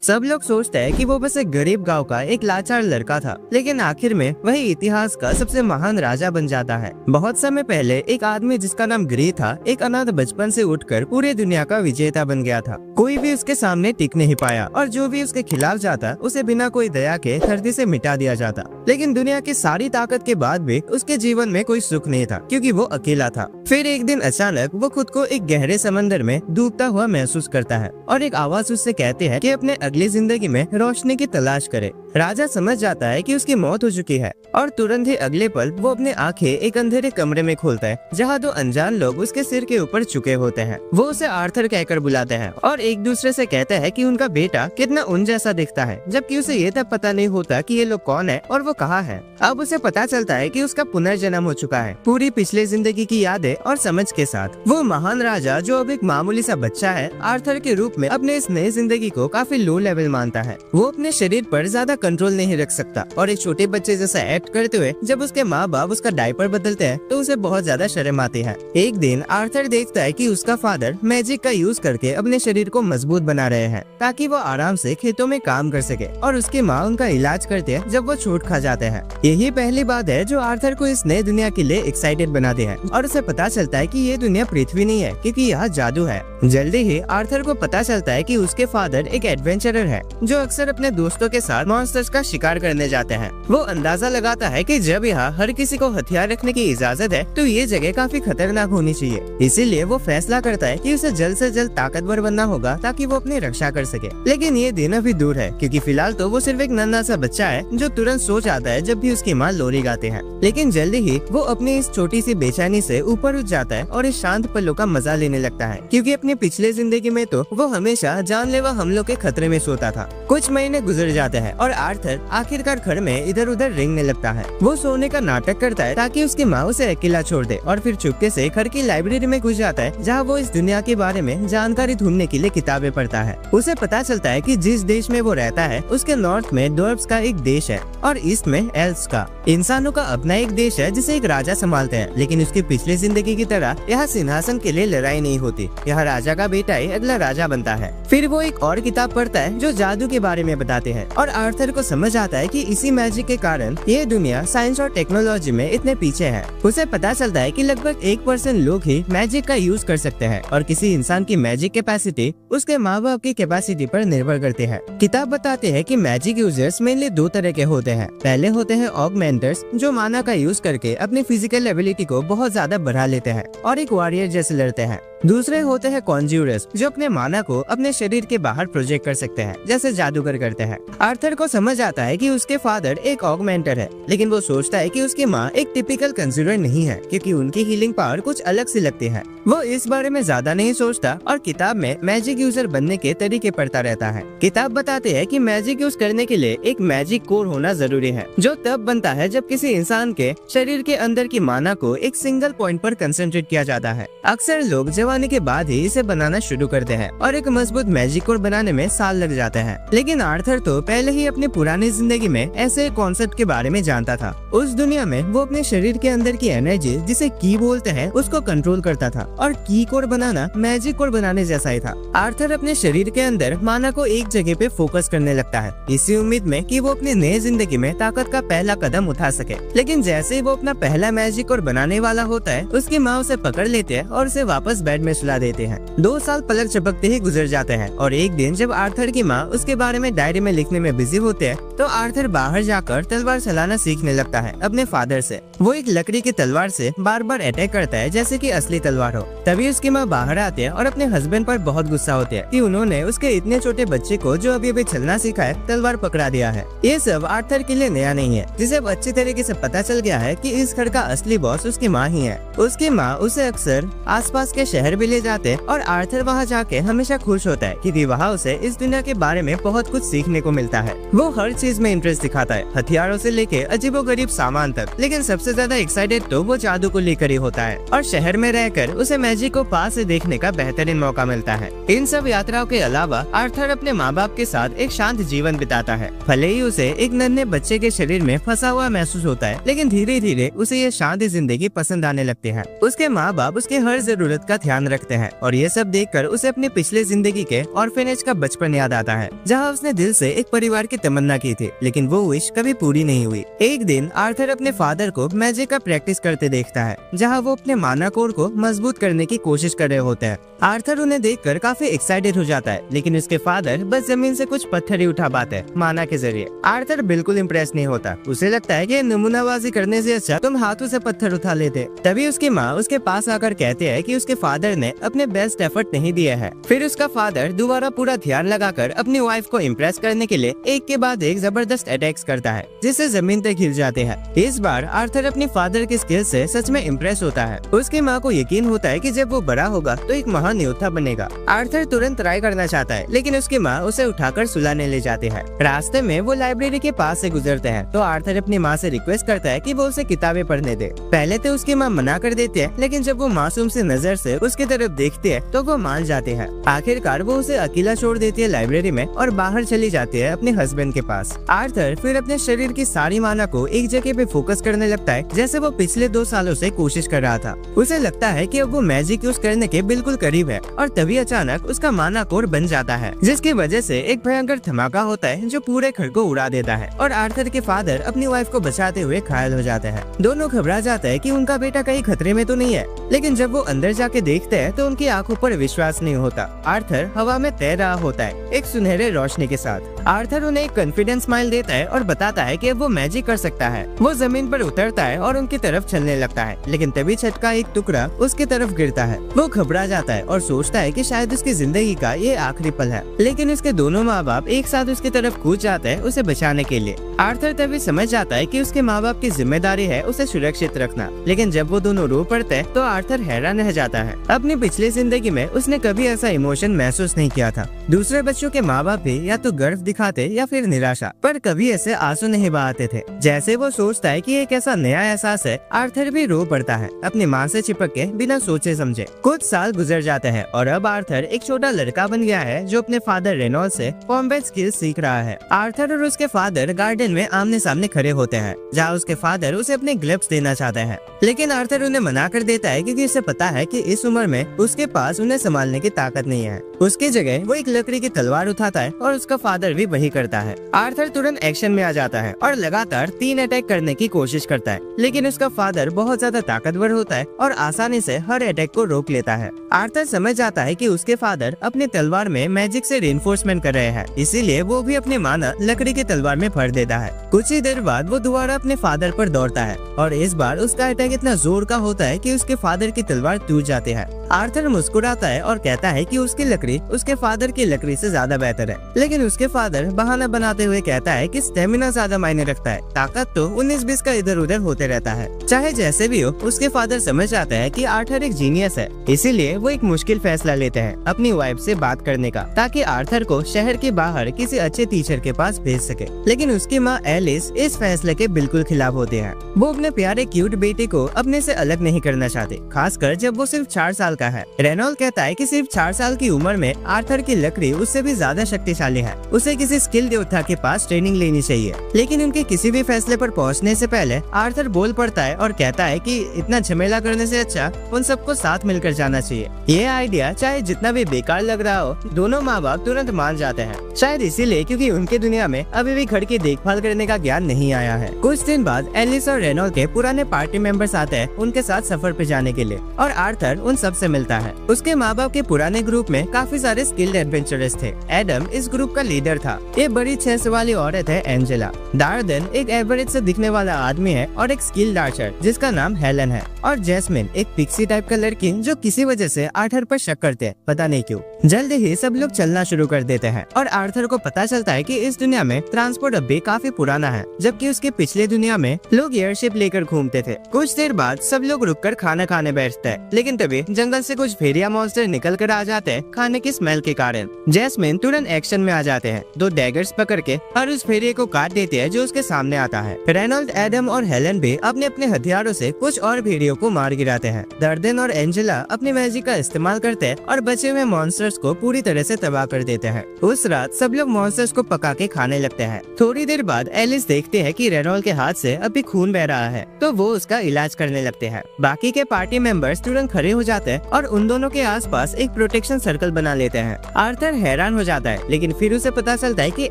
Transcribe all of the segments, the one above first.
सब लोग सोचते हैं कि वो बस एक गरीब गांव का एक लाचार लड़का था, लेकिन आखिर में वही इतिहास का सबसे महान राजा बन जाता है। बहुत समय पहले एक आदमी जिसका नाम ग्री था, एक अनाथ बचपन से उठकर पूरी दुनिया का विजेता बन गया था। कोई भी उसके सामने टिक नहीं पाया और जो भी उसके खिलाफ जाता उसे बिना कोई दया के धरती से मिटा दिया जाता। लेकिन दुनिया की सारी ताकत के बाद भी उसके जीवन में कोई सुख नहीं था, क्योंकि वो अकेला था। फिर एक दिन अचानक वो खुद को एक गहरे समंदर में डूबता हुआ महसूस करता है और एक आवाज उससे कहती है कि अपने अगली जिंदगी में रोशनी की तलाश करे। राजा समझ जाता है कि उसकी मौत हो चुकी है और तुरंत ही अगले पल वो अपने आंखें एक अंधेरे कमरे में खोलता है, जहाँ दो अनजान लोग उसके सिर के ऊपर झुके होते हैं। वो उसे आर्थर कहकर बुलाते हैं और एक दूसरे से कहते हैं कि उनका बेटा कितना उन जैसा दिखता है, जबकि उसे ये तक पता नहीं होता कि ये लोग कौन है और वो कहाँ है। अब उसे पता चलता है कि उसका पुनर्जन्म हो चुका है, पूरी पिछले जिंदगी की यादें और समझ के साथ। वो महान राजा जो अब एक मामूली सा बच्चा है, आर्थर के रूप में अपने इस नई जिंदगी को काफी लो लेवल मानता है। वो अपने शरीर पर ज्यादा कंट्रोल नहीं रख सकता और एक छोटे बच्चे जैसा एक्ट करते हुए जब उसके माँ बाप उसका डायपर बदलते हैं तो उसे बहुत ज्यादा शर्म आती है। एक दिन आर्थर देखता है कि उसका फादर मैजिक का यूज करके अपने शरीर को मजबूत बना रहे हैं ताकि वो आराम से खेतों में काम कर सके, और उसकी माँ उनका इलाज करते हैं जब वो चोट खा जाते हैं। यही पहली बात है जो आर्थर को इस नई दुनिया के लिए एक्साइटेड बनाती है और उसे पता चलता है कि ये दुनिया पृथ्वी नहीं है, क्योंकि यहाँ जादू है। जल्दी ही आर्थर को पता चलता है कि उसके फादर एक एडवेंचरर है जो अक्सर अपने दोस्तों के साथ मॉन्स्टर्स का शिकार करने जाते हैं। वो अंदाजा लगाता है कि जब यहाँ हर किसी को हथियार रखने की इजाजत है तो ये जगह काफी खतरनाक होनी चाहिए। इसीलिए वो फैसला करता है कि उसे जल्द से जल्द ताकतवर बनना होगा ताकि वो अपनी रक्षा कर सके। लेकिन ये दिन अभी दूर है, क्योंकि फिलहाल तो वो सिर्फ एक नन्हा सा बच्चा है जो तुरंत सो जाता है जब भी उसकी माँ लोरी गाते हैं। लेकिन जल्दी ही वो अपनी इस छोटी सी बेचैनी से ऊपर उठ जाता है और इस शांत पलों का मजा लेने लगता है, क्योंकि अपनी पिछले जिंदगी में तो वो हमेशा जानलेवा हमलों के खतरे में सोता था। कुछ महीने गुजर जाते हैं और आर्थर आखिरकार घर में इधर उधर रेंगने लगता है। वो सोने का नाटक करता है ताकि उसकी माँ उसे अकेला छोड़ दे और फिर चुपके से घर की लाइब्रेरी में घुस जाता है, जहाँ वो इस दुनिया के बारे में जानकारी ढूंढने के लिए किताबें पढ़ता है। उसे पता चलता है कि जिस देश में वो रहता है उसके नॉर्थ में ड्वार्फ्स का एक देश है और ईस्ट में एल्व्स का, इंसानों का अपना एक देश है जिसे एक राजा संभालते हैं। लेकिन उसकी पिछली जिंदगी की तरह यहाँ सिंहासन के लिए लड़ाई नहीं होती, यहाँ राजा का बेटा ही अगला राजा बनता है। फिर वो एक और किताब पढ़ता है जो जादू के बारे में बताते हैं और आर्थर को समझ आता है कि इसी मैजिक के कारण ये दुनिया साइंस और टेक्नोलॉजी में इतने पीछे है। उसे पता चलता है कि लगभग 1% लोग ही मैजिक का यूज कर सकते हैं और किसी इंसान की मैजिक कैपेसिटी उसके माँ बाप की कैपेसिटी पर निर्भर करती है। किताब बताते हैं कि मैजिक यूजर्स मेनली दो तरह के होते हैं। पहले होते हैं ऑगमेंटर्स जो माना का यूज करके अपनी फिजिकल एबिलिटी को बहुत ज्यादा बढ़ा लेते हैं और एक वॉरियर जैसे लड़ते हैं। दूसरे होते हैं कॉन्ज्यूरर्स जो अपने माना को अपने शरीर के बाहर प्रोजेक्ट कर सकते हैं, जैसे जादूगर करते हैं। आर्थर को समझ आता है कि उसके फादर एक ऑगमेंटर है, लेकिन वो सोचता है कि उसकी माँ एक टिपिकल कंज्यूरर नहीं है, क्योंकि उनकी हीलिंग पावर कुछ अलग सी लगती है। वो इस बारे में ज्यादा नहीं सोचता और किताब में मैजिक यूजर बनने के तरीके पढ़ता रहता है। किताब बताते हैं कि मैजिक यूज करने के लिए एक मैजिक कोर होना जरूरी है, जो तब बनता है जब किसी इंसान के शरीर के अंदर की माना को एक सिंगल पॉइंट पर कंसंट्रेट किया जाता है। अक्सर लोग जवानी के बाद ही इसे बनाना शुरू करते हैं और एक मजबूत मैजिक कोर बनाने में साल लग जाते हैं। लेकिन आर्थर तो पहले ही अपनी पुरानी जिंदगी में ऐसे कॉन्सेप्ट के बारे में जानता था। उस दुनिया में वो अपने शरीर के अंदर की एनर्जी जिसे की बोलते हैं उसको कंट्रोल करता था और की कोर बनाना मैजिक कोर बनाने जैसा ही था। आर्थर अपने शरीर के अंदर माना को एक जगह पे फोकस करने लगता है, इसी उम्मीद में कि वो अपनी नई जिंदगी में ताकत का पहला कदम उठा सके। लेकिन जैसे ही वो अपना पहला मैजिक कोर बनाने वाला होता है, उसकी माँ उसे पकड़ लेते हैं और उसे वापस बेड में सुला देते हैं। 2 साल पलक झपकते ही गुजर जाते हैं और एक दिन जब आर्थर की माँ उसके बारे में डायरी में लिखने में बिजी होते हैं, तो आर्थर बाहर जाकर तलवार चलाना सीखने लगता है अपने फादर से। वो एक लकड़ी की तलवार से बार बार अटैक करता है जैसे कि असली तलवार हो। तभी उसकी माँ बाहर आती है और अपने हस्बैंड पर बहुत गुस्सा होती है कि उन्होंने उसके इतने छोटे बच्चे को जो अभी अभी चलना सीखा है तलवार पकड़ा दिया है। ये सब आर्थर के लिए नया नहीं है, जिसे अब अच्छी तरीके से पता चल गया है कि इस घर का असली बॉस उसकी माँ ही है। उसकी माँ उसे अक्सर आसपास के शहर भी ले जाते और आर्थर वहाँ जाके हमेशा खुश होता है, क्योंकि वहाँ उसे इस दुनिया के बारे में बहुत कुछ सीखने को मिलता है। वो हर चीज में इंटरेस्ट दिखाता है, हथियारों से लेके अजीबोगरीब सामान तक, लेकिन सबसे ज्यादा एक्साइटेड तो वो जादू को लेकर ही होता है और शहर में रहकर उसे मैजिक को पास से देखने का बेहतरीन मौका मिलता है। इन सब यात्राओं के अलावा आर्थर अपने माँ बाप के साथ एक शांत जीवन बिताता है। भले ही उसे एक नन्हे बच्चे के शरीर में फंसा हुआ महसूस होता है, लेकिन धीरे धीरे उसे ये शांत जिंदगी पसंद आने लगती है। उसके माँ बाप उसके हर जरूरत का ध्यान रखते हैं और ये सब देखकर उसे अपनी पिछले जिंदगी के ऑर्फेनेज का बचपन याद आता है, जहाँ उसने दिल से एक परिवार की तमन्ना की थी, लेकिन वो विश कभी पूरी नहीं हुई। एक दिन आर्थर अपने फादर को मैजिक का प्रैक्टिस करते देखता है, जहाँ वो अपने माना कोर को मजबूत करने की कोशिश कर रहे होते हैं। आर्थर उन्हें देखकर काफी एक्साइटेड हो जाता है, लेकिन उसके फादर बस जमीन से कुछ पत्थर ही उठा पाते हैं माना के जरिए। आर्थर बिल्कुल इम्प्रेस नहीं होता, उसे लगता है कि नमूनाबाजी करने से अच्छा तुम हाथों से पत्थर उठा लेते। तभी उसकी माँ उसके पास आकर कहते हैं कि उसके फादर ने अपने बेस्ट एफर्ट नहीं दिए है। फिर उसका फादर दोबारा पूरा ध्यान लगाकर अपनी वाइफ को इम्प्रेस करने के लिए एक के बाद एक जबरदस्त अटैक्स करता है, जिससे जमीन तक हिल जाते हैं। इस बार आर्थर अपने फादर के स्किल से सच में इम्प्रेस होता है। उसकी माँ को यकीन होता है कि जब वो बड़ा होगा तो एक महान योद्धा बनेगा। आर्थर तुरंत ट्राई करना चाहता है, लेकिन उसकी माँ उसे उठाकर सुलाने ले जाती है। रास्ते में वो लाइब्रेरी के पास से गुजरते हैं तो आर्थर अपनी माँ से रिक्वेस्ट करता है कि वो उसे किताबें पढ़ने दे। पहले तो उसकी माँ मना कर देती है, लेकिन जब वो मासूम से नजर से उसकी तरफ देखती है तो वो मान जाती है। आखिरकार वो उसे अकेला छोड़ देती है लाइब्रेरी में और बाहर चली जाती है अपने हस्बैंड के पास। आर्थर फिर अपने शरीर की सारी माना को एक जगह पे फोकस करने लगता है, जैसे वो पिछले 2 सालों से कोशिश कर रहा था। उसे लगता है कि अब वो मैजिक यूज करने के बिल्कुल करीब है, और तभी अचानक उसका माना कोर बन जाता है, जिसकी वजह से एक भयंकर धमाका होता है जो पूरे घर को उड़ा देता है, और आर्थर के फादर अपनी वाइफ को बचाते हुए घायल हो जाते हैं। दोनों घबरा जाते हैं कि उनका बेटा कहीं खतरे में तो नहीं है, लेकिन जब वो अंदर जाके देखते हैं तो उनकी आंखों पर विश्वास नहीं होता। आर्थर हवा में तैर रहा होता है एक सुनहरे रोशनी के साथ। आर्थर उन्हें एक कॉन्फिडेंस स्माइल देता है और बताता है कि वो मैजिक कर सकता है। वो जमीन पर उतरता है और उनकी तरफ चलने लगता है, लेकिन तभी छत का एक टुकड़ा उसकी तरफ गिरता है। वो घबरा जाता है और सोचता है कि शायद उसकी जिंदगी का ये आखिरी पल है, लेकिन उसके दोनों माँ बाप एक साथ उसकी तरफ कूद जाते हैं उसे बचाने के लिए। आर्थर तभी समझ जाता है कि उसके माँ बाप की जिम्मेदारी है उसे सुरक्षित रखना, लेकिन जब वो दोनों रो पड़ते हैं तो आर्थर हैरान रह जाता है। अपनी पिछली जिंदगी में उसने कभी ऐसा इमोशन महसूस नहीं किया था। दूसरे बच्चों के माँ बाप भी या तो गर्व दिखाते या फिर निराशा, पर कभी ऐसे आंसू नहीं बहाते थे। जैसे वो सोचता है कि एक ऐसा नया एहसास है, आर्थर भी रो पड़ता है अपनी माँ से चिपक के बिना सोचे समझे। कुछ साल गुजर जाते हैं और अब आर्थर एक छोटा लड़का बन गया है जो अपने फादर रेनॉल्ड से कॉम्बैट स्किल्स सीख रहा है। आर्थर और उसके फादर गार्डन में आमने सामने खड़े होते हैं, जहाँ उसके फादर उसे अपने ग्लव्स देना चाहते हैं, लेकिन आर्थर उन्हें मना कर देता है क्योंकि उसे पता है कि इस उम्र में उसके पास उन्हें संभालने की ताकत नहीं है। उसकी जगह वो एक लकड़ी की तलवार उठाता है और उसका फादर भी वही करता है। आर्थर तुरंत एक्शन में आ जाता है और लगातार 3 अटैक करने की कोशिश करता है, लेकिन उसका फादर बहुत ज्यादा ताकतवर होता है और आसानी से हर अटैक को रोक लेता है। आर्थर समझ जाता है कि उसके फादर अपनी तलवार में मैजिक से रिइंफोर्समेंट कर रहे हैं, इसीलिए वो भी अपनी माना लकड़ी की तलवार में भर देता है। कुछ ही देर बाद वो दोबारा अपने फादर पर दौड़ता है और इस बार उसका अटैक इतना जोर का होता है कि उसके फादर की तलवार टूट जाती है। आर्थर मुस्कुराता है और कहता है कि उसकी लकड़ी उसके फादर की लकड़ी से ज्यादा बेहतर है, लेकिन उसके फादर बहाना बनाते हुए कहता है कि स्टेमिना ज्यादा मायने रखता है, ताकत तो 19-20 का इधर उधर होते रहता है। चाहे जैसे भी हो, उसके फादर समझ जाते हैं कि आर्थर एक जीनियस है, इसीलिए वो एक मुश्किल फैसला लेते हैं अपनी वाइफ से बात करने का, ताकि आर्थर को शहर के बाहर किसी अच्छे टीचर के पास भेज सके। लेकिन उसकी माँ एलिस इस फैसले के बिल्कुल खिलाफ होते हैं। वो अपने प्यारे क्यूट बेटे को अपने से अलग नहीं करना चाहते, खासकर जब वो सिर्फ 4 साल का है। रेनॉल्ड कहता है कि सिर्फ 4 साल की उम्र में आर्थर की लकड़ी उससे भी ज्यादा शक्तिशाली है, उसे किसी स्किल योद्धा के पास ट्रेनिंग लेनी चाहिए। लेकिन उनके किसी भी फैसले पर पहुंचने से पहले आर्थर बोल पड़ता है और कहता है कि इतना झमेला करने से अच्छा उन सबको साथ मिलकर जाना चाहिए। ये आइडिया चाहे जितना भी बेकार लग रहा हो, दोनों माँ बाप तुरंत मान जाते हैं, शायद इसीलिए क्योंकि उनके दुनिया में अभी भी घर की देखभाल करने का ज्ञान नहीं आया है। कुछ दिन बाद एलिस और रेनॉल्ड के पुराने पार्टी मेंबर्स आते हैं उनके साथ सफर पे जाने के लिए, और आर्थर उन सब से मिलता है। उसके माँ बाप के पुराने ग्रुप में काफी सारे स्किल्ड एडवेंचरर्स थे। एडम इस ग्रुप का लीडर था। ये बड़ी 6 सौ वाली औरत है एंजेला। डार्डन एक एवरेज से दिखने वाला आदमी है और एक स्किल्ड आर्चर जिसका नाम हेलन है, और जैस्मिन एक पिक्सी टाइप का लड़की जो किसी वजह से आर्थर पर शक करते हैं, पता नहीं क्यों। जल्द ही सब लोग चलना शुरू कर देते हैं और आर्थर को पता चलता है कि इस दुनिया में ट्रांसपोर्ट अब भी काफी पुराना है, जबकि उसके पिछले दुनिया में लोग एयरशिप लेकर घूमते थे। कुछ देर बाद सब लोग रुककर खाना खाने बैठते हैं, लेकिन तभी जंगल से कुछ भेड़िया मॉन्स्टर निकल कर आ जाते हैं खाने की स्मेल के कारण। जैस्मिन तुरंत एक्शन में आ जाते हैं, 2 डैगर्स पकड़ के हर उस भेड़िए को काट देते हैं जो उसके सामने आता है। रेनॉल्ड, एडम और हेलन भी अपने अपने हथियारों से कुछ और भेड़ियों को मार गिराते हैं। डार्डेन और एंजेला अपनी मैजिक का इस्तेमाल करते हैं और बचे हुए मॉन्स्टर्स को पूरी तरह से तबाह कर देते हैं। उस रात सब लोग मॉन्स्टर्स को पका के खाने लगते हैं। थोड़ी देर बाद एलिस देखते हैं कि रेनॉल्ड के हाथ से अभी खून बह रहा है, तो वो उसका इलाज करने लगते हैं। बाकी के पार्टी मेंबर्स तुरंत खड़े हो जाते हैं और उन दोनों के आसपास एक प्रोटेक्शन सर्कल बना लेते हैं। आर्थर हैरान हो जाता है, लेकिन फिर उसे पता चलता है कि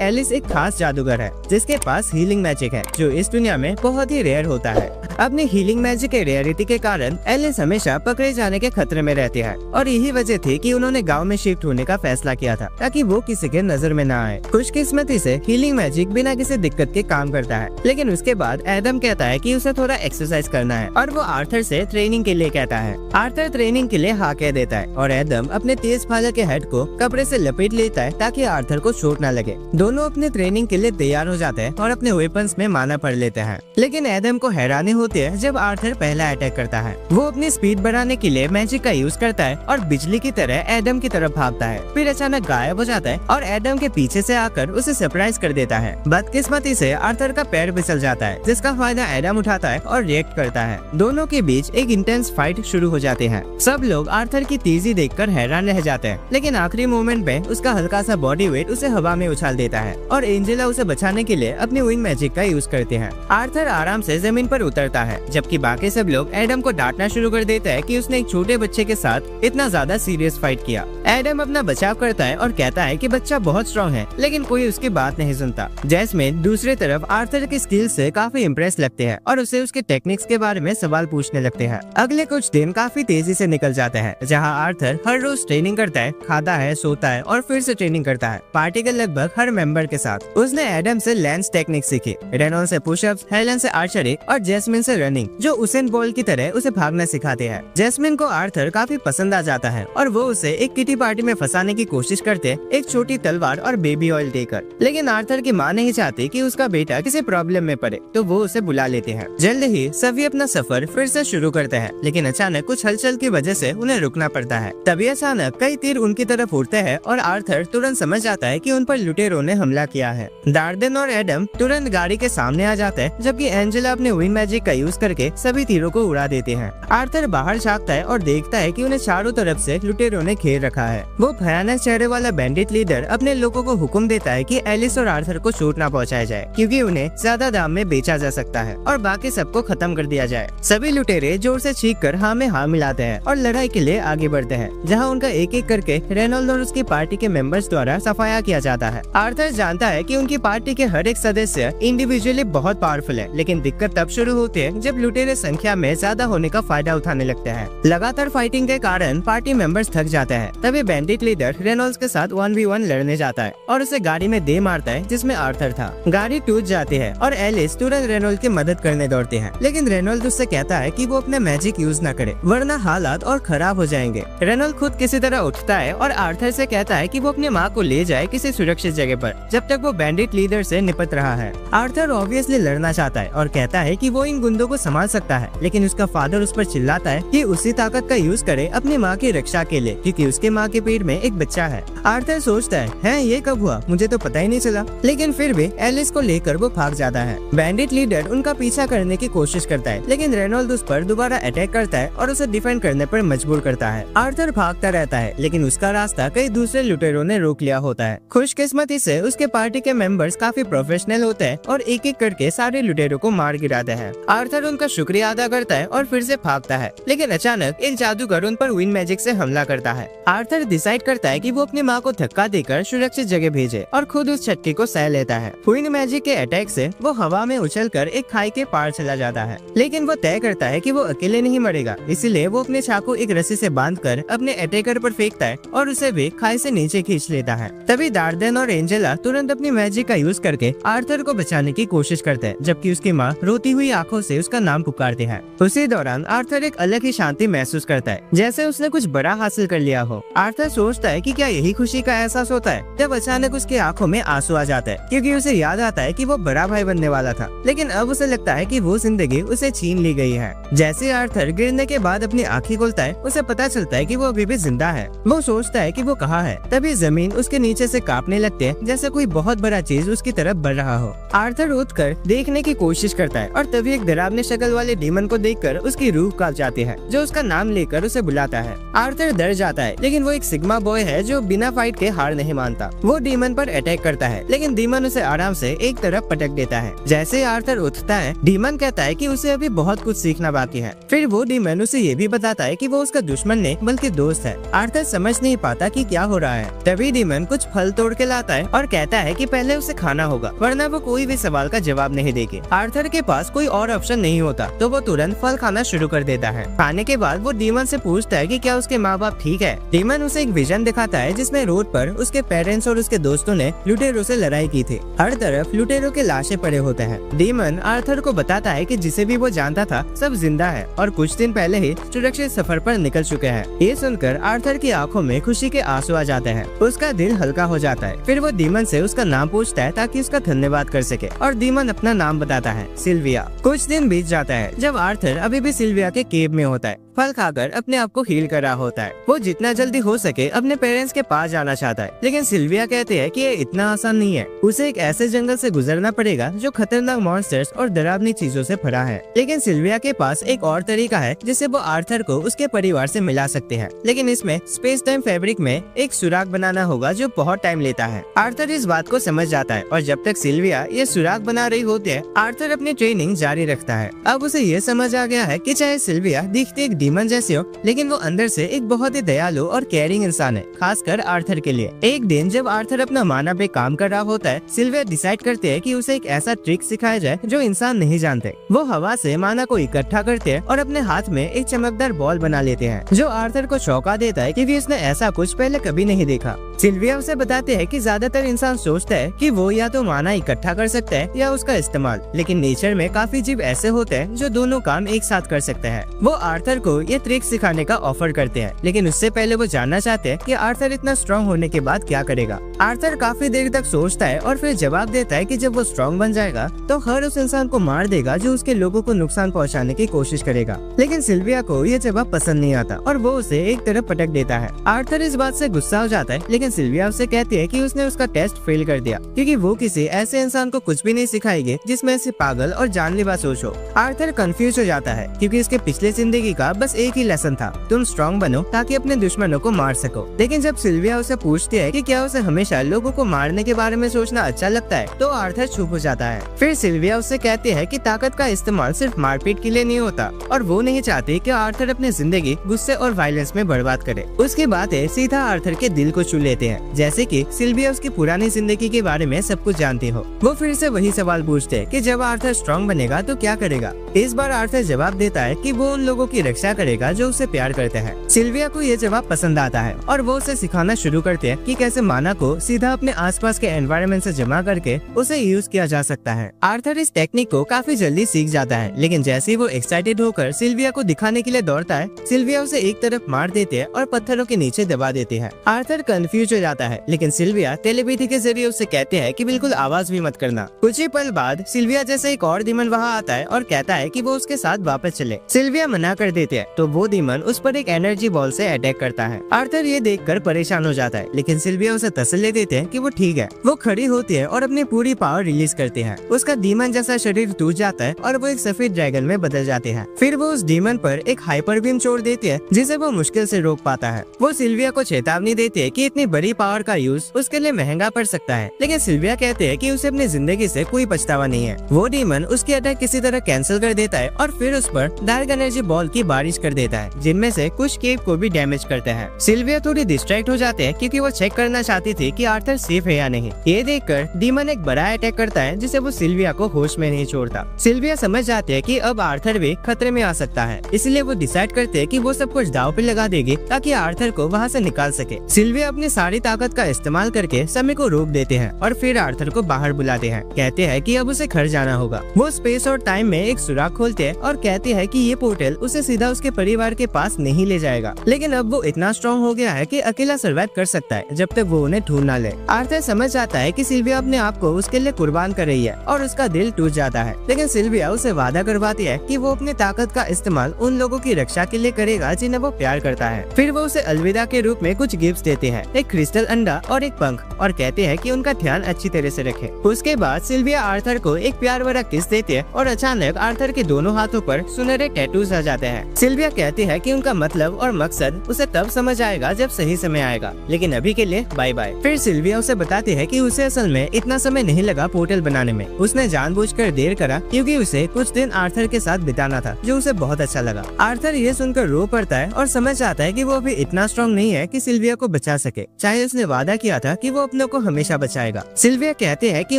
एलिस एक खास जादूगर है जिसके पास हीलिंग मैजिक है, जो इस दुनिया में बहुत ही रेयर होता है। अपनी हीलिंग मैजिक के रेयरिटी के कारण एलिस हमेशा पकड़े जाने के खतरे में रहती है और यही वजह थी कि उन्होंने गांव में शिफ्ट होने का फैसला किया था ताकि वो किसी के नजर में न आए। खुशकिस्मती से हीलिंग मैजिक बिना किसी दिक्कत के काम करता है, लेकिन उसके बाद एडम कहता है कि उसे थोड़ा एक्सरसाइज करना है और वो आर्थर से ट्रेनिंग के लिए कहता है। आर्थर ट्रेनिंग के लिए हाँ कह देता है और एडम अपने तेज फालर के हेड को कपड़े से लपेट लेता है ताकि आर्थर को चोट न लगे। दोनों अपने ट्रेनिंग के लिए तैयार हो जाते हैं और अपने वेपन्स में माना पड़ लेते हैं, लेकिन एडम को हैरानी होती है जब आर्थर पहला अटैक करता है। वो अपनी स्पीड बढ़ाने के लिए मैजिक का यूज करता है और बिजली की तरह एडम की तरफ भागता है, फिर अचानक गायब हो जाता है और एडम के पीछे से आकर उसे सरप्राइज कर देता है। बदकिस्मती से आर्थर का पैर फिसल जाता है, जिसका फायदा एडम उठाता है और रिएक्ट करता है। दोनों के बीच एक इंटेंस फाइट शुरू हो जाती है। सब लोग आर्थर की तेजी देखकर हैरान रह जाते हैं, लेकिन आखिरी मोमेंट में उसका हल्का सा बॉडी वेट उसे हवा में उछाल देता है और एंजेला उसे बचाने के लिए अपनी विंग मैजिक का यूज करते हैं। आर्थर आराम से जमीन पर उतरता है, जबकि बाकी सब लोग एडम को डांटना शुरू कर देते हैं कि उसने एक छोटे बच्चे के साथ इतना ज्यादा सीरियस फाइट किया। एडम अपना बचाव करता है और कहता है कि बच्चा बहुत स्ट्रॉन्ग है, लेकिन कोई उसकी बात नहीं सुनता। जैस्मिन दूसरी तरफ आर्थर की स्किल से काफी इम्प्रेस लगते हैं और उसे उसके टेक्निक्स के बारे में सवाल पूछने लगते हैं। अगले कुछ दिन काफी तेजी से निकल जाते हैं, जहाँ आर्थर हर रोज ट्रेनिंग करता है, खाता है, सोता है और फिर से ट्रेनिंग करता है, पार्टी के लगभग हर मेंबर के साथ। उसने एडम से लैंस टेक्निक सीखी, रेनॉल्ड से पुशअप्स, हेलन से आर्चरी और जैस्मिन से रनिंग, जो उसेन बोल्ट की तरह उसे भागना सिखाते हैं। जैस्मिन को आर्थर काफी पसंद आ जाता है और वो उसे एक किटी पार्टी में फंसाने की कोशिश करते, एक छोटी तलवार और बेबी ऑयल देकर, लेकिन आर्थर की माँ नहीं चाहती कि उसका बेटा किसी प्रॉब्लम में पड़े, तो वो उसे बुला लेते हैं। जल्द ही सभी अपना सफर फिर से शुरू करते हैं, लेकिन अचानक कुछ हलचल की वजह से उन्हें रुकना पड़ता है। तभी अचानक कई तीर उनकी तरफ उड़ते हैं और आर्थर तुरंत समझ जाता है कि उन पर लुटेरों ने हमला किया है। डार्डेन और एडम तुरंत गाड़ी के सामने आ जाते हैं, जबकि एंजेला अपने विंग मैजिक का यूज करके सभी तीरों को उड़ा देते हैं। आर्थर बाहर झांकता है और देखता है कि उन्हें चारों तरफ से लुटेरों ने घेर रखा है। वो भयानक चेहरे वाला बैंडिट लीडर अपने लोगों को हुक्म देता है कि एलिस और आर्थर को चोट न पहुंचाया जाए, क्योंकि उन्हें ज्यादा दाम में बेचा जा सकता है और बाकी सबको खत्म कर दिया जाए। सभी लुटेरे जोर से चीख कर हाँ में हाँ मिलाते हैं और लड़ाई के लिए आगे बढ़ते हैं, जहाँ उनका एक एक करके रेनॉल्ड और उसकी पार्टी के मेंबर्स द्वारा सफाया किया जाता है। आर्थर जानता है कि उनकी पार्टी के हर एक सदस्य इंडिविजुअली बहुत पावरफुल है, लेकिन दिक्कत तब शुरू होती है जब लुटेरे संख्या में ज्यादा होने का फायदा उठाने लगते हैं। लगातार फाइटिंग के कारण पार्टी मेंबर्स थक जाते हैं। तभी बैंडिट लीडर रेनॉल्ड्स के साथ 1v1 लड़ने जाता है और उसे गाड़ी में दे मारता है जिसमें आर्थर था। गाड़ी टूट जाती है और एलिस तुरंत रेनॉल्ड की मदद करने दौड़ती है, लेकिन रेनॉल्ड उससे कहता है कि वो अपने मैजिक यूज न करे, वरना हालात और खराब हो जाएंगे। रेनॉल्ड खुद किसी तरह उठता है और आर्थर से कहता है कि वो अपनी माँ को ले जाए किसी सुरक्षित जगह पर, जब तक वो बैंडिट लीडर से निपट रहा है। आर्थर ऑब्वियसली लड़ना चाहता है और कहता है कि वो इन गुंडों को संभाल सकता है, लेकिन उसका फादर उस पर चिल्लाता है कि उसी ताकत का यूज करे अपनी माँ की रक्षा के लिए, क्योंकि उसके माँ के पेट में एक बच्चा है। आर्थर सोचता है ये कब हुआ, मुझे तो पता ही नहीं चला, लेकिन फिर भी एलिस को लेकर वो भाग जाता है। बैंडिट लीडर उनका पीछा करने की कोशिश करता है, लेकिन रेनॉल्ड उस पर दोबारा अटैक करता है और उसे डिफेंड करने पर मजबूर करता है। आर्थर भागता रहता है, लेकिन उसका रास्ता कई दूसरे लुटेरों ने रोक लिया होता है। खुशकिस्मती से उसके पार्टी के मेंबर्स काफी प्रोफेशनल होते हैं और एक एक करके सारे लुटेरों को मार गिराते हैं। आर्थर उनका शुक्रिया अदा करता है और फिर से भागता है, लेकिन अचानक एक जादूगर उन पर विंड मैजिक से हमला करता है। आर्थर डिसाइड करता है कि वो अपनी माँ को धक्का देकर सुरक्षित जगह भेजे और खुद उस झटके को सह लेता है। विंड मैजिक के अटैक से वो हवा में उछलकर एक खाई के पार चला जाता है, लेकिन वो तय करता है कि वो अकेले नहीं मरेगा, इसीलिए वो अपने चाकू एक रस्सी से बांधकर अपने अटैकर पर फेंकता है और उसे भी खाई से नीचे खींच लेता है। तभी डार्डेन और एंजेला तुरंत अपनी मैजिक का यूज करके आर्थर को बचाने की कोशिश करते हैं, जबकि उसकी माँ रोती हुई आंखों से उसका नाम पुकारती है। उसी दौरान आर्थर एक अलग ही शांति महसूस करता है, जैसे उसने कुछ बड़ा हासिल कर लिया हो। आर्थर सोचता है कि क्या यही खुशी का एहसास होता है, जब अचानक उसकी आंखों में आंसू आ जाता है, क्योंकि उसे याद आता है कि वो बड़ा भाई बनने वाला था, लेकिन अब उसे लगता है कि वो जिंदगी उसे छीन ली गई है। जैसे आर्थर गिरने के बाद अपनी आंखें खोलता है, उसे पता चलता है कि वो अभी भी जिंदा है। वो सोचता है कि वो कहाँ है, तभी जमीन उसके नीचे से कांपने लगती है, जैसे कोई बहुत बड़ा चीज उसकी तरफ बढ़ रहा हो। आर्थर उठकर देखने की कोशिश करता है और तभी एक डरावने शक्ल वाले डीमन को देखकर उसकी रूह कांप जाती है, जो उसका नाम लेकर उसे बुलाता है। आर्थर डर जाता है, लेकिन वो एक सिग्मा बॉय है जो बिना फाइट के हार नहीं मानता। वो डीमन पर अटैक करता है, लेकिन डीमन उसे आराम से एक तरफ पटक देता है। जैसे आर्थर उठता है, डीमन कहता है कि उसे अभी बहुत कुछ सीखना बाकी है। फिर वो डीमन उसे ये भी बताता है कि वो उसका दुश्मन नहीं बल्कि दोस्त है। आर्थर समझ नहीं पाता कि क्या हो रहा है। तभी डीमन कुछ फल तोड़ के लाता है और कहता है कि पहले उसे खाना होगा, वरना वो कोई भी सवाल का जवाब नहीं देगी। आर्थर के पास कोई और ऑप्शन नहीं होता, तो वो तुरंत फल खाना शुरू कर देता है। खाने के बाद वो डीमन से पूछता है कि क्या उसके माँ बाप ठीक है। डीमन उसे एक विजन दिखाता है जिसमें रोड पर उसके पेरेंट्स और उसके दोस्तों ने लुटेरों से लड़ाई की थी। हर तरफ लुटेरों के लाशें पड़े होते हैं। डीमन आर्थर को बताता है कि जिसे भी वो जानता था सब जिंदा है और कुछ दिन पहले ही सुरक्षित सफर पर निकल चुके हैं। ये सुनकर आर्थर की आंखों में खुशी के आंसू आ जाते हैं। उसका दिल हल्का हो जाता है। फिर वो डीमन से उसका नाम पूछता है ताकि उसका धन्यवाद कर सके, और डीमन अपना नाम बताता है, सिल्विया। कुछ दिन बीत जाता है जब आर्थर अभी भी सिल्विया के केव में होता है। फल खाकर अपने आप को हील कर रहा होता है। वो जितना जल्दी हो सके अपने पेरेंट्स के पास जाना चाहता है, लेकिन सिल्विया कहते हैं कि ये इतना आसान नहीं है। उसे एक ऐसे जंगल से गुजरना पड़ेगा जो खतरनाक मॉन्स्टर्स और डरावनी चीजों से भरा है। लेकिन सिल्विया के पास एक और तरीका है जिससे वो आर्थर को उसके परिवार से मिला सकते हैं, लेकिन इसमें स्पेस टाइम फैब्रिक में एक सुराग बनाना होगा जो बहुत टाइम लेता है। आर्थर इस बात को समझ जाता है और जब तक सिल्विया ये सुराग बना रही होती है, आर्थर अपनी ट्रेनिंग जारी रखता है। अब उसे ये समझ आ गया है कि चाहे सिल्विया दिखती एक डीमन जैसे हो, लेकिन वो अंदर से एक बहुत ही दयालु और केयरिंग इंसान है, खासकर आर्थर के लिए। एक दिन जब आर्थर अपना माना पे काम कर रहा होता है, सिल्विया डिसाइड करते हैं कि उसे एक ऐसा ट्रिक सिखाया जाए जो इंसान नहीं जानते। वो हवा से माना को इकट्ठा करते हैं और अपने हाथ में एक चमकदार बॉल बना लेते हैं, जो आर्थर को चौंका देता है क्योंकि उसने ऐसा कुछ पहले कभी नहीं देखा। सिल्विया उसे बताते हैं कि ज्यादातर इंसान सोचता है कि वो या तो माना इकट्ठा कर सकता है या उसका इस्तेमाल, लेकिन नेचर में काफी जीव ऐसे होते हैं जो दोनों काम एक साथ कर सकते हैं। वो आर्थर को ये ट्रिक सिखाने का ऑफर करते हैं, लेकिन उससे पहले वो जानना चाहते हैं कि आर्थर इतना स्ट्रॉन्ग होने के बाद क्या करेगा। आर्थर काफी देर तक सोचता है और फिर जवाब देता है कि जब वो स्ट्रॉन्ग बन जाएगा तो हर उस इंसान को मार देगा जो उसके लोगों को नुकसान पहुंचाने की कोशिश करेगा। लेकिन सिल्विया को ये जवाब पसंद नहीं आता और वो उसे एक तरफ पटक देता है। आर्थर इस बात से गुस्सा हो जाता है, लेकिन सिल्विया उसे कहती है कि उसने उसका टेस्ट फेल कर दिया क्योंकि वो किसी ऐसे इंसान को कुछ भी नहीं सिखाएगी जिसमें से पागल और जानलेवा सोच हो। आर्थर कंफ्यूज हो जाता है क्योंकि उसके पिछले जिंदगी का बस एक ही लेसन था, तुम स्ट्रॉन्ग बनो ताकि अपने दुश्मनों को मार सको। लेकिन जब सिल्विया उसे पूछती है कि क्या उसे हमेशा लोगों को मारने के बारे में सोचना अच्छा लगता है, तो आर्थर चुप हो जाता है। फिर सिल्विया उससे कहती है कि ताकत का इस्तेमाल सिर्फ मारपीट के लिए नहीं होता और वो नहीं चाहती कि आर्थर अपनी जिंदगी गुस्से और वायलेंस में बर्बाद करे। उसकी बातें सीधा आर्थर के दिल को छू लेते हैं, जैसे कि सिल्विया उसकी पुरानी जिंदगी के बारे में सब कुछ जानती हो। वो फिर से वही सवाल पूछते हैं कि जब आर्थर स्ट्रॉन्ग बनेगा तो क्या करेगा। इस बार आर्थर जवाब देता है कि वो उन लोगों की रक्षा करेगा जो उसे प्यार करते हैं। सिल्विया को ये जवाब पसंद आता है और वो उसे सिखाना शुरू करते हैं कि कैसे माना को सीधा अपने आसपास के एनवायरनमेंट से जमा करके उसे यूज किया जा सकता है। आर्थर इस टेक्निक को काफी जल्दी सीख जाता है, लेकिन जैसे ही वो एक्साइटेड होकर सिल्विया को दिखाने के लिए दौड़ता है, सिल्विया उसे एक तरफ मार देती है और पत्थरों के नीचे दबा देती है। आर्थर कंफ्यूज हो जाता है, लेकिन सिल्विया टेलीपैथी के जरिए उसे कहते हैं कि बिल्कुल आवाज भी मत करना। कुछ ही पल बाद सिल्विया जैसे एक और डीमन वहाँ आता है और कहता है कि वो उसके साथ वापस चले। सिल्विया मना कर देते हैं, तो वो डीमन उस पर एक एनर्जी बॉल से अटैक करता है। आर्थर ये देखकर परेशान हो जाता है, लेकिन सिल्विया उसे तसल्ली देते हैं कि वो ठीक है। वो खड़ी होती है और अपनी पूरी पावर रिलीज करती है। उसका डीमन जैसा शरीर टूट जाता है और वो एक सफेद ड्रैगन में बदल जाते हैं। फिर वो उस डीमन पर एक हाइपर बीम छोड़ देती है जिसे वो मुश्किल से रोक पाता है। वो सिल्विया को चेतावनी देती है कि इतनी बड़ी पावर का यूज उसके लिए महंगा पड़ सकता है, लेकिन सिल्विया कहते हैं कि उसे अपनी जिंदगी से कोई पछतावा नहीं है। वो डीमन उसकी अटैक किसी तरह कैंसिल कर देता है और फिर उस पर डार्क एनर्जी बॉल की बारिश कर देता है, जिनमें से कुछ केव को भी डैमेज करते हैं। सिल्विया थोड़ी डिस्ट्रैक्ट हो जाते हैं क्योंकि वो चेक करना चाहती थी कि आर्थर सेफ है या नहीं। ये देखकर डीमन एक बड़ा अटैक करता है जिसे वो सिल्विया को होश में नहीं छोड़ता। सिल्विया समझ जाती है कि अब आर्थर भी खतरे में आ सकता है, इसलिए वो डिसाइड करते हैं कि वो सब कुछ दांव पे लगा देगी ताकि आर्थर को वहाँ से निकाल सके। सिल्विया अपनी सारी ताकत का इस्तेमाल करके समय को रोक देते हैं और फिर आर्थर को बाहर बुलाते हैं। कहते हैं कि अब उसे घर जाना होगा। वो स्पेस और टाइम में एक सुराग खोलते हैं और कहते हैं कि ये पोर्टल उसे सीधा उसके परिवार के पास नहीं ले जाएगा, लेकिन अब वो इतना स्ट्रॉन्ग हो गया है कि अकेला सर्वाइव कर सकता है जब तक वो उन्हें ढूंढ ना ले। आर्थर समझ आता है कि सिल्विया अपने आप को उसके लिए कुर्बान कर रही है और उसका दिल टूट जाता है, लेकिन सिल्विया उसे वादा करवाती है कि वो अपनी ताकत का इस्तेमाल उन लोगों की रक्षा के लिए करेगा जिन्हें वो प्यार करता है। फिर वो उसे अलविदा के रूप में कुछ गिफ्ट देते हैं, एक क्रिस्टल अंडा और एक पंख, और कहते हैं कि उनका ध्यान अच्छी तरह से रखे। उसके बाद सिल्विया आर्थर को एक प्यार भरा किस देती है और अचानक आर्थर के दोनों हाथों पर सुनहरे टैटूज आ जाते हैं। सिल्विया कहती है कि उनका मतलब और मकसद उसे तब समझ आएगा जब सही समय आएगा, लेकिन अभी के लिए बाय बाय। फिर सिल्विया उसे बताती है कि उसे असल में इतना समय नहीं लगा पोर्टल बनाने में, उसने जानबूझकर देर करा क्योंकि उसे कुछ दिन आर्थर के साथ बिताना था, जो उसे बहुत अच्छा लगा। आर्थर ये सुनकर रो पड़ता है और समझ आता है कि वो अभी इतना स्ट्रॉन्ग नहीं है कि सिल्विया को बचा सके, चाहे उसने वादा किया था कि वो अपने को हमेशा बचाएगा। सिल्विया कहते हैं कि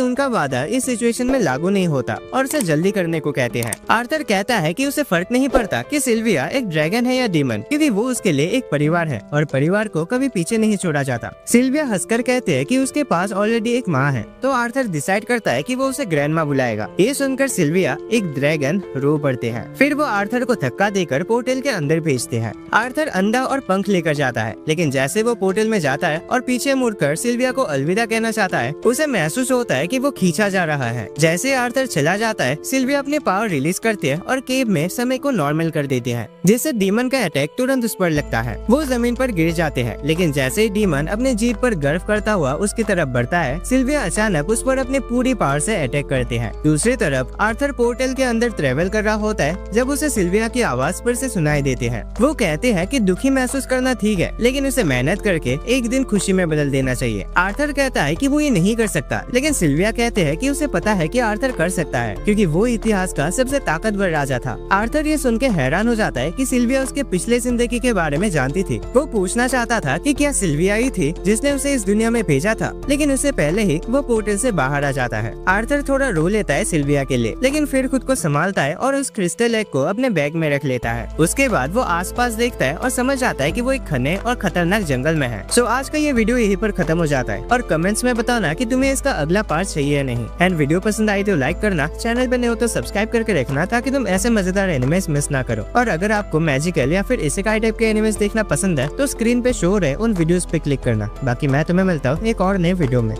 उनका वादा इस सिचुएशन में लागू नहीं होता और उसे जल्दी करने को कहते हैं। आर्थर कहता है कि उसे फर्क नहीं पड़ता कि सिल्विया एक ड्रैगन है या डीमन, क्योंकि वो उसके लिए एक परिवार है और परिवार को कभी पीछे नहीं छोड़ा जाता। सिल्विया हंसकर कहते हैं कि उसके पास ऑलरेडी एक माँ है, तो आर्थर डिसाइड करता है कि वो उसे ग्रैंड माँ बुलाएगा। ये सुनकर सिल्विया एक ड्रैगन रो पड़ते हैं। फिर वो आर्थर को धक्का देकर पोर्टल के अंदर भेजते हैं। आर्थर अंडा और पंख लेकर जाता है, लेकिन जैसे वो पोर्टल में जाता है और पीछे मुड़कर सिल्विया को अलविदा कहना चाहता है, उसे महसूस होता है कि वो खींचा जा रहा है। जैसे आर्थर चला जाता है, सिल्विया अपने पावर रिलीज करती है और केव में समय को नॉर्मल कर देती है, जिससे डीमन का अटैक तुरंत उस पर लगता है। वो जमीन पर गिर जाते हैं, लेकिन जैसे ही डीमन अपने जीत पर गर्व करता हुआ उसकी तरफ बढ़ता है, सिल्विया अचानक उस पर अपनी पूरी पावर से अटैक करते हैं। दूसरी तरफ आर्थर पोर्टल के अंदर ट्रेवल कर रहा होता है जब उसे सिल्विया की आवाज पर से सुनाई देती है। वो कहते हैं कि दुखी महसूस करना ठीक है, लेकिन उसे मेहनत करके एक दिन खुशी में बदल देना चाहिए। आर्थर कहता है कि वो ये नहीं कर सकता, लेकिन सिल्विया कहते हैं कि उसे पता है कि आर्थर कर सकता है, क्योंकि वो इतिहास का सबसे ताकतवर राजा था। आर्थर ये सुन के हैरान हो जाता है कि सिल्विया उसके पिछले जिंदगी के बारे में जानती थी। वो पूछना चाहता था कि क्या सिल्विया ही थी जिसने उसे इस दुनिया में भेजा था, लेकिन उससे पहले ही वो पोर्टल से बाहर आ जाता है। आर्थर थोड़ा रो लेता है सिल्विया के लिए, लेकिन फिर खुद को संभालता है और उस क्रिस्टल एग को अपने बैग में रख लेता है। उसके बाद वो आसपास देखता है और समझ आता है कि वो एक घने और खतरनाक जंगल में है। सो आज का ये वीडियो यहीं पर खत्म हो जाता है और कमेंट्स में बताना कि तुम्हें इसका अगला पार्ट चाहिए या नहीं। एंड वीडियो पसंद आई तो लाइक करना, चैनल पे नए हो तो सब्सक्राइब करके रखना ताकि तुम ऐसे मजेदार एनिमेस मिस ना करो। और अगर आपको मैजिकल या फिर इसेकाई टाइप के एनिमेस देखना पसंद है तो स्क्रीन पे शो रहे उन वीडियोस पे क्लिक करना। बाकी मैं तुम्हें मिलता हूँ एक और नए वीडियो में।